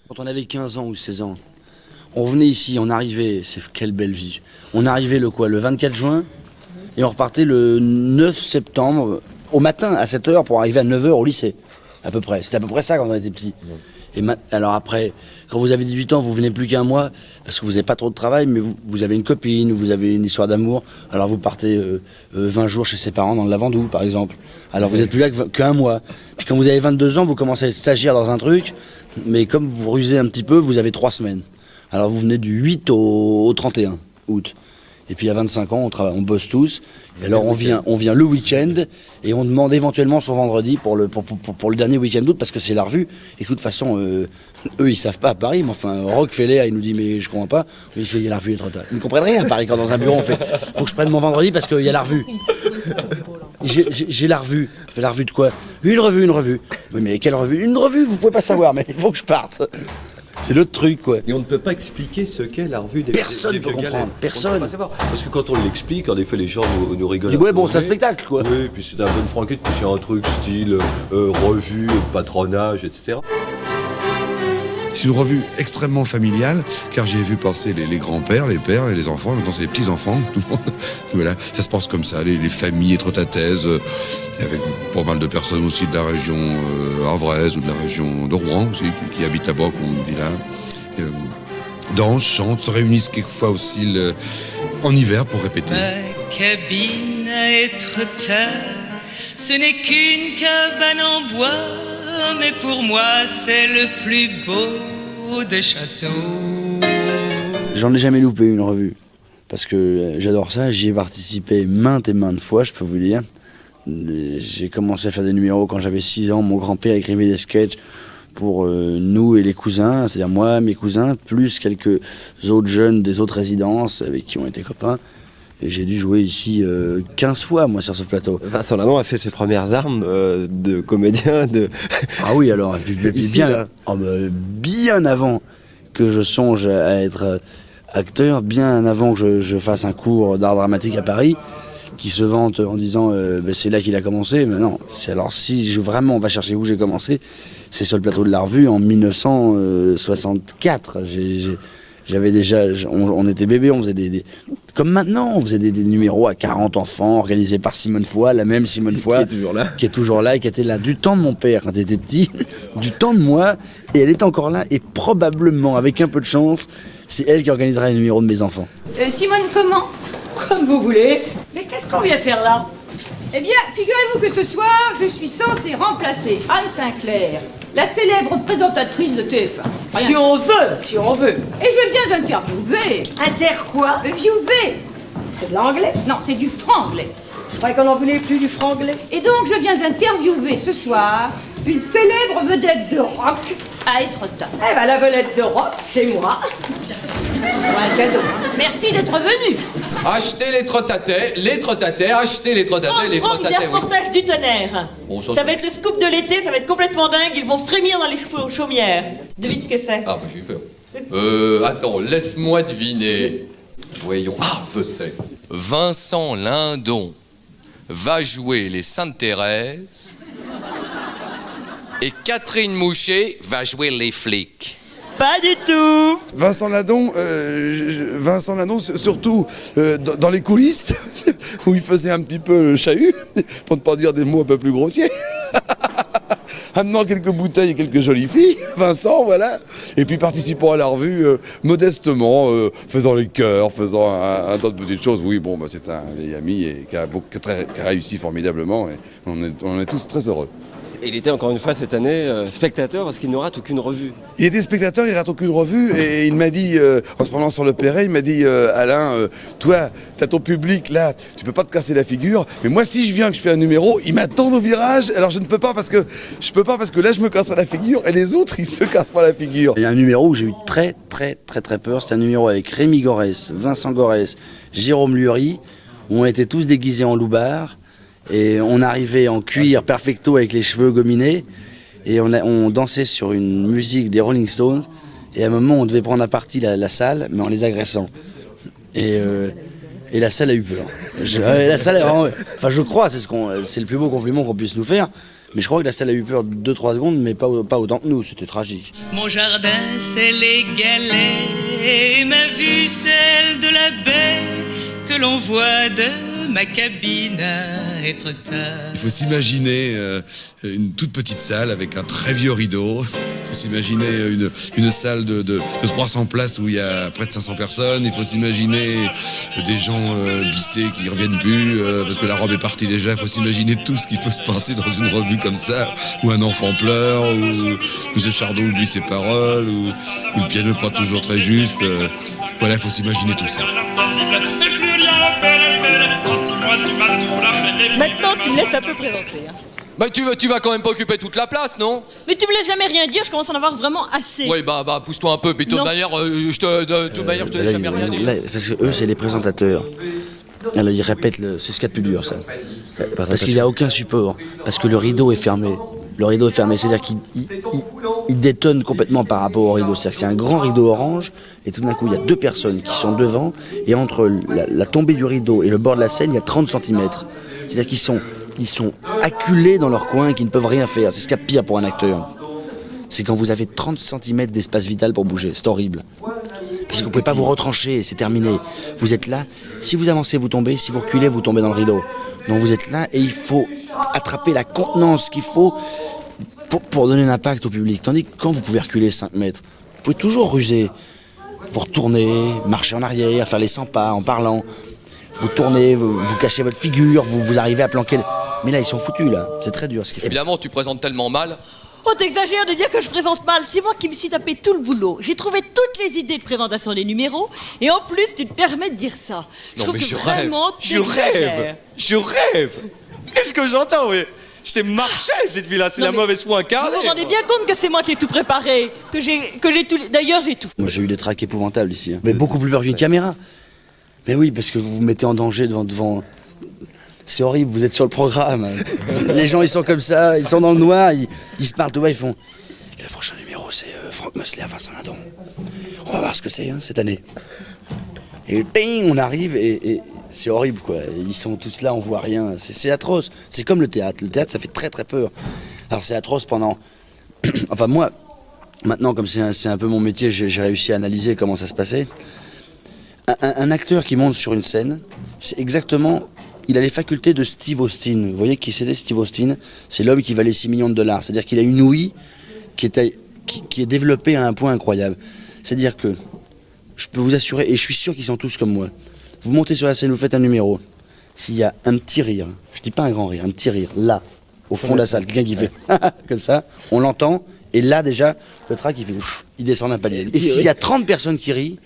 Quand on avait 15 ans ou 16 ans, on venait ici, on arrivait, quelle belle vie. On arrivait le 24 juin et on repartait le 9 septembre au matin à 7h pour arriver à 9h au lycée, à peu près. C'était à peu près ça quand on était petit. Et alors après, quand vous avez 18 ans, vous venez plus qu'un mois parce que vous n'avez pas trop de travail, mais vous avez une copine, vous avez une histoire d'amour. Alors vous partez 20 jours chez ses parents dans le Lavandou, par exemple. Alors vous n'êtes plus là qu'un mois. Puis quand vous avez 22 ans, vous commencez à être stagiaire dans un truc, mais comme vous rusez un petit peu, vous avez 3 semaines. Alors vous venez du 8 au 31 août. Et puis à 25 ans, on bosse tous. Et alors on vient le week-end et on demande éventuellement son vendredi pour le dernier week-end d'août parce que c'est la revue. Et de toute façon, eux ils savent pas à Paris, mais enfin Rockefeller il nous dit mais je comprends pas. Il fait il y a la revue des trottoirs. Ils ne comprennent rien à Paris quand dans un bureau on fait faut que je prenne mon vendredi parce qu'il y a la revue. J'ai la revue. Je fais la revue de quoi? Une revue. Oui mais quelle revue? Une revue, vous pouvez pas savoir, mais il faut que je parte. C'est le truc, quoi. Et on ne peut pas expliquer ce qu'est la revue des Personne ne peut comprendre. Personne. On peut pas savoir. Parce que quand on l'explique, en effet, les gens nous rigolent. Ouais, bon, c'est un spectacle, quoi. Oui, puis c'est un bonne franquette, puis c'est un truc style revue, patronage, etc. C'est une revue extrêmement familiale, car j'ai vu passer les grands-pères, les pères et les enfants, maintenant c'est les petits-enfants, tout le monde. Voilà, ça se passe comme ça, les familles étrotataises, avec pas mal de personnes aussi de la région havraise ou de la région de Rouen aussi, qui habitent là-bas, qui ont une villa. Dansent, chantent, se réunissent quelquefois aussi en hiver pour répéter. Ma cabine à Étretat, ce n'est qu'une cabane en bois, mais pour moi c'est le plus beau des châteaux. J'en ai jamais loupé une revue, parce que j'adore ça, j'y ai participé maintes et maintes fois, je peux vous dire. J'ai commencé à faire des numéros quand j'avais 6 ans, mon grand-père écrivait des sketchs pour nous et les cousins, c'est-à-dire moi, mes cousins, plus quelques autres jeunes des autres résidences avec qui on était copains. Et j'ai dû jouer ici 15 fois, moi, sur ce plateau. Vincent Lindon a fait ses premières armes de comédien. Ah oui, alors, et puis bien avant que je songe à être acteur, bien avant que je fasse un cours d'art dramatique à Paris, qui se vante en disant c'est là qu'il a commencé. Mais non, alors si vraiment on va chercher où j'ai commencé, c'est sur le plateau de la revue en 1964. J'avais déjà, on était bébés, on faisait comme maintenant, on faisait des numéros à 40 enfants, organisés par Simone Foy, la même Simone Foy. Qui est toujours là, et qui était là du temps de mon père quand il était petit, du temps de moi, et elle est encore là, et probablement, avec un peu de chance, c'est elle qui organisera les numéros de mes enfants. Simone comment? Comme vous voulez. Mais qu'est-ce qu'on vient faire là? Eh bien, figurez-vous que ce soir, je suis censée remplacer Anne Sinclair, la célèbre présentatrice de TF1. Si on veut. Et je viens interviewer. Quoi? Viewer. C'est de l'anglais? Non, c'est du franglais. Je croyais qu'on n'en voulait plus du franglais. Et donc, je viens interviewer ce soir une célèbre vedette de rock à Étretat. Eh ben, la vedette de rock, c'est moi. Un cadeau. Merci d'être venu. Achetez les trottatais, achetez les trottatais, les Franck, j'ai un reportage du tonnerre. Bon, ça va être le scoop de l'été, ça va être complètement dingue, ils vont se frémir dans les chaumières. Devine ce que c'est. Ah, bah j'ai eu peur. Attends, laisse-moi deviner. Voyons. Ah, je sais. Vincent Lindon va jouer les Sainte-Thérèse et Catherine Mouchet va jouer les flics. Pas du tout. Vincent Lindon, surtout dans les coulisses, où il faisait un petit peu le chahut, pour ne pas dire des mots un peu plus grossiers. Amenant quelques bouteilles et quelques jolies filles, Vincent, voilà. Et puis participant à la revue, modestement, faisant les chœurs, faisant un tas de petites choses. Oui, bon, bah, c'est un vieil ami et qui a réussi formidablement. Et on est tous très heureux. Et il était encore une fois cette année spectateur parce qu'il ne rate aucune revue. Il était spectateur, il rate aucune revue et il m'a dit, en se prenant sur le Perret, il m'a dit Alain, toi, t'as ton public là, tu peux pas te casser la figure, mais moi si je viens que je fais un numéro, ils m'attendent au virage, alors je peux pas parce que là je me casserai la figure et les autres ils se cassent pas la figure. Il y a un numéro où j'ai eu très peur, c'était un numéro avec Rémi Gorès, Vincent Gorès, Jérôme Lurie, où on était tous déguisés en loupards. Et on arrivait en cuir perfecto avec les cheveux gominés et on dansait sur une musique des Rolling Stones et à un moment on devait prendre à partie la salle mais en les agressant et la salle a eu peur. La salle a vraiment, enfin je crois c'est le plus beau compliment qu'on puisse nous faire Mais je crois que la salle a eu peur 2-3 secondes, mais pas autant que nous, c'était tragique. Mon jardin, c'est les galets, et ma vue, celle de la baie que l'on voit de ma cabine à Étretat. Il faut s'imaginer une toute petite salle avec un très vieux rideau. Il faut s'imaginer une salle de 300 places où il y a près de 500 personnes. Il faut s'imaginer des gens bissés qui ne reviennent plus parce que la robe est partie déjà. Il faut s'imaginer tout ce qui peut se passer dans une revue comme ça, où un enfant pleure, où M. Chardot oublie ses paroles, où le piano n'est pas toujours très juste. Voilà, il faut s'imaginer tout ça. Maintenant, tu me laisses un peu présenter. Hein. Bah tu vas quand même pas occuper toute la place, non? Mais tu me laisses jamais rien dire, je commence à en avoir vraiment assez. Oui, bah pousse-toi un peu, puis de toute manière, je te laisse jamais rien dire. Là, parce que eux, c'est les présentateurs. Alors, ils répètent, c'est ce qu'il y a de plus dur, ça. Parce qu'il n'y a aucun support, parce que le rideau est fermé. Le rideau est fermé, c'est-à-dire qu'il détonne complètement par rapport au rideau. C'est-à-dire qu'il y a un grand rideau orange, et tout d'un coup, il y a 2 personnes qui sont devant, et entre la tombée du rideau et le bord de la scène, il y a 30 cm. C'est-à-dire qu'ils sont acculés dans leur coin, qui ne peuvent rien faire. C'est ce qu'il y a de pire pour un acteur. C'est quand vous avez 30 cm d'espace vital pour bouger. C'est horrible. Parce que vous ne pouvez pas vous retrancher, c'est terminé. Vous êtes là, si vous avancez, vous tombez, si vous reculez, vous tombez dans le rideau. Donc vous êtes là et il faut attraper la contenance qu'il faut pour donner un impact au public. Tandis que quand vous pouvez reculer 5 mètres, vous pouvez toujours ruser. Vous retournez, marcher en arrière, faire les 100 pas en parlant. Vous tournez, vous cachez votre figure, vous arrivez à planquer. Mais là, ils sont foutus, là. C'est très dur ce qu'ils font. Évidemment, tu présentes tellement mal. Oh, t'exagères de dire que je présente mal. C'est moi qui me suis tapé tout le boulot. J'ai trouvé toutes les idées de présentation des numéros. Et en plus, tu te permets de dire ça. Je trouve que vraiment, Je rêve. Qu'est-ce que j'entends, oui? C'est marché, cette vie-là. C'est la mauvaise foi incarnée. Vous vous rendez bien compte que c'est moi qui ai tout préparé. Que j'ai tout... D'ailleurs, j'ai tout. Moi, j'ai eu des tracs épouvantables ici. Hein. Mais beaucoup plus peur qu'une caméra. Mais oui, parce que vous vous mettez en danger devant... C'est horrible, vous êtes sur le programme. Les gens, ils sont comme ça, ils sont dans le noir, ils se parlent tout bas, ils font... Le prochain numéro, c'est Franck Mosley à Vincent Lindon. On va voir ce que c'est, hein, cette année. Et ding, on arrive et c'est horrible, quoi. Ils sont tous là, on voit rien. C'est atroce. C'est comme le théâtre. Le théâtre, ça fait très, très peur. Alors, c'est atroce pendant... Enfin, moi, maintenant, comme c'est un peu mon métier, j'ai réussi à analyser comment ça se passait. Un acteur qui monte sur une scène, c'est exactement... Il a les facultés de Steve Austin. Vous voyez qui c'était Steve Austin? C'est l'homme qui valait 6 millions de $. C'est-à-dire qu'il a une ouïe qui est développée à un point incroyable. C'est-à-dire que, je peux vous assurer, et je suis sûr qu'ils sont tous comme moi, vous montez sur la scène, vous faites un numéro, s'il y a un petit rire, je dis pas un grand rire, un petit rire, là, au fond de la salle, quelqu'un qui fait comme ça, on l'entend, et là déjà, le track il descend d'un palier. Et s'il y a 30 personnes qui rient,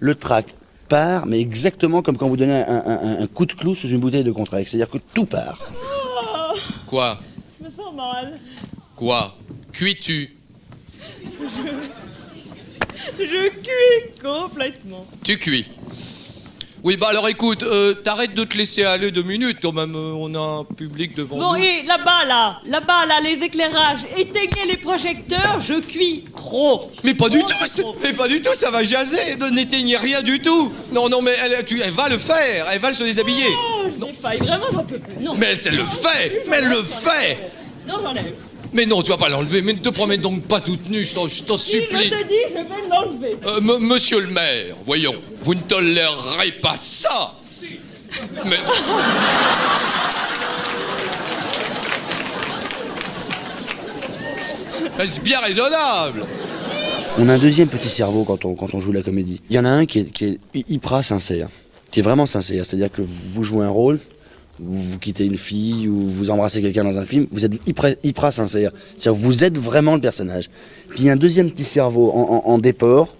le track part, mais exactement comme quand vous donnez un coup de clou sous une bouteille de Contrax. C'est-à-dire que tout part. Quoi? Je me sens mal. Quoi? Cuis-tu? Je cuis complètement. Tu cuis. Oui, bah alors écoute, t'arrêtes de te laisser aller 2 minutes, quand même, on a un public devant nous. Bon, et là-bas, les éclairages, éteignez les projecteurs, je cuis trop. Mais pas du tout, ça va jaser, n'éteignez rien du tout. Non, mais elle va le faire, elle va se déshabiller. Oh, j'ai failli, vraiment, j'en peux plus. Non. Mais elle le fait. Non, j'enlève. Mais non, tu vas pas l'enlever, mais ne te promène donc pas toute nue, je t'en Si supplie. je te dis, je vais l'enlever. Monsieur le maire, voyons, vous ne tolérerez pas ça. Mais... Est-ce bien raisonnable? On a un deuxième petit cerveau quand on joue la comédie. Il y en a un qui est hyper sincère, qui est vraiment sincère. C'est-à-dire que vous jouez un rôle, vous quittez une fille ou vous embrassez quelqu'un dans un film, vous êtes hyper sincère. C'est-à-dire que vous êtes vraiment le personnage. Puis il y a un deuxième petit cerveau en déport,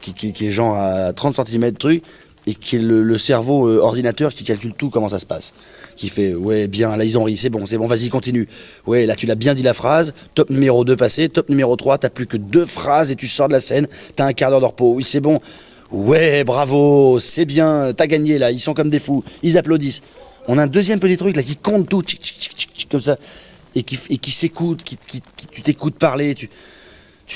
qui est genre à 30 cm de truc, et qui est le cerveau ordinateur qui calcule tout, comment ça se passe. Qui fait, ouais, bien, là ils ont ri, c'est bon, vas-y, continue. Ouais, là tu l'as bien dit la phrase, top numéro 2 passé, top numéro 3, t'as plus que 2 phrases et tu sors de la scène, t'as un quart d'heure de repos, oui c'est bon. Ouais, bravo, c'est bien, t'as gagné là, ils sont comme des fous, ils applaudissent. On a un deuxième petit truc là qui compte tout, comme ça, et qui s'écoute, tu t'écoutes parler, tu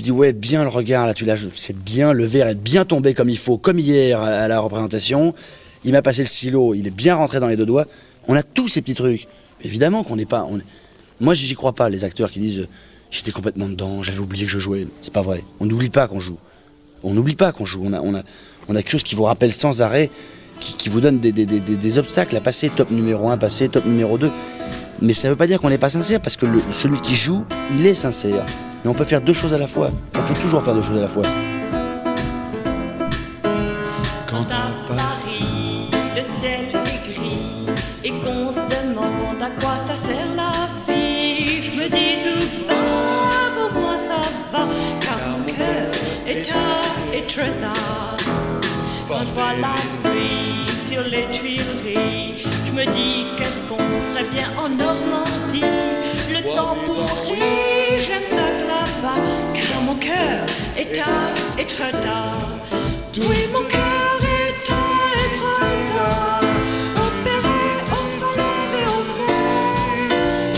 dis ouais, bien le regard là, c'est bien, le verre est bien tombé comme il faut, comme hier à la représentation, il m'a passé le stylo, il est bien rentré dans les 2 doigts. On a tous ces petits trucs. Évidemment qu'on n'est pas... Moi, j'y crois pas, les acteurs qui disent j'étais complètement dedans, j'avais oublié que je jouais. C'est pas vrai. On n'oublie pas qu'on joue. On n'oublie pas qu'on joue. On a quelque chose qui vous rappelle sans arrêt, qui vous donne des obstacles à passer, top numéro 1, passer, top numéro 2. Mais ça veut pas dire qu'on n'est pas sincère, parce que celui qui joue, il est sincère. Mais on peut faire deux choses à la fois. On peut toujours faire deux choses à la fois. Quand à Paris, le ciel est gris et qu'on se demande à quoi ça sert la vie, je me dis tout bas, pour moi ça va, car mon cœur est tard et très tard. Quand je vois la pluie sur les Tuileries, je me dis qu'est-ce qu'on serait bien en Normandie. Le temps pourri, j'aime ça que là-bas, car mon cœur est tard et très tard. Oui, mon cœur est tard et très tard, opéré, enfin lavé au front.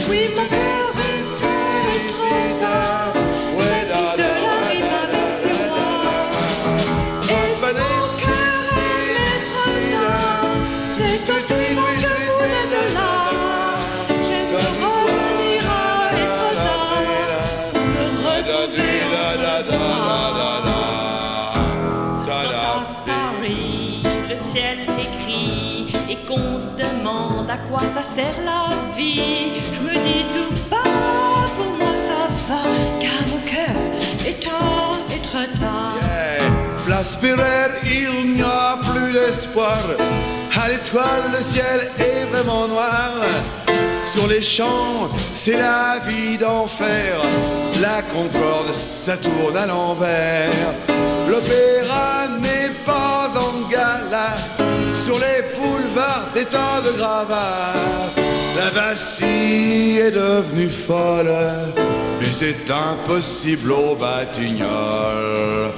Oui, mon cœur est tard et très tard, même si cela rime avec sur moi. Et si mon cœur est très tard, c'est aussi moi que vous êtes de là. J'aime de revenir à être tard, de retrouver le ciel est gris et qu'on se demande à quoi ça sert la vie. Je me dis tout bas, pour moi ça va, car mon cœur est tard et très tard. Place Pereire, il n'y a plus d'espoir. À l'étoile, le ciel est vraiment noir. Sur les champs, c'est la vie d'enfer. La Concorde, ça tourne à l'envers. L'opéra n'est pas en gala. Sur les boulevards, des tas de gravats. La Bastille est devenue folle, et c'est impossible aux Batignolles.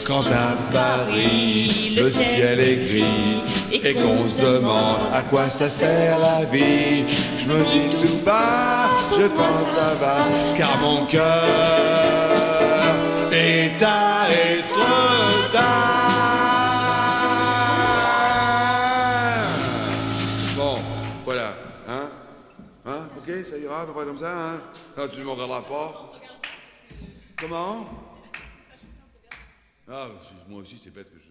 Quand à Paris, le ciel est gris et qu'on se demande à quoi ça sert la vie, je me dis tout bas, je pense ça va, car mon cœur est à être tard. Bon, voilà, hein, ok, ça ira à peu près comme ça, hein. Là, tu ne me regarderas pas. Comment? Ah, moi aussi, c'est bête que je...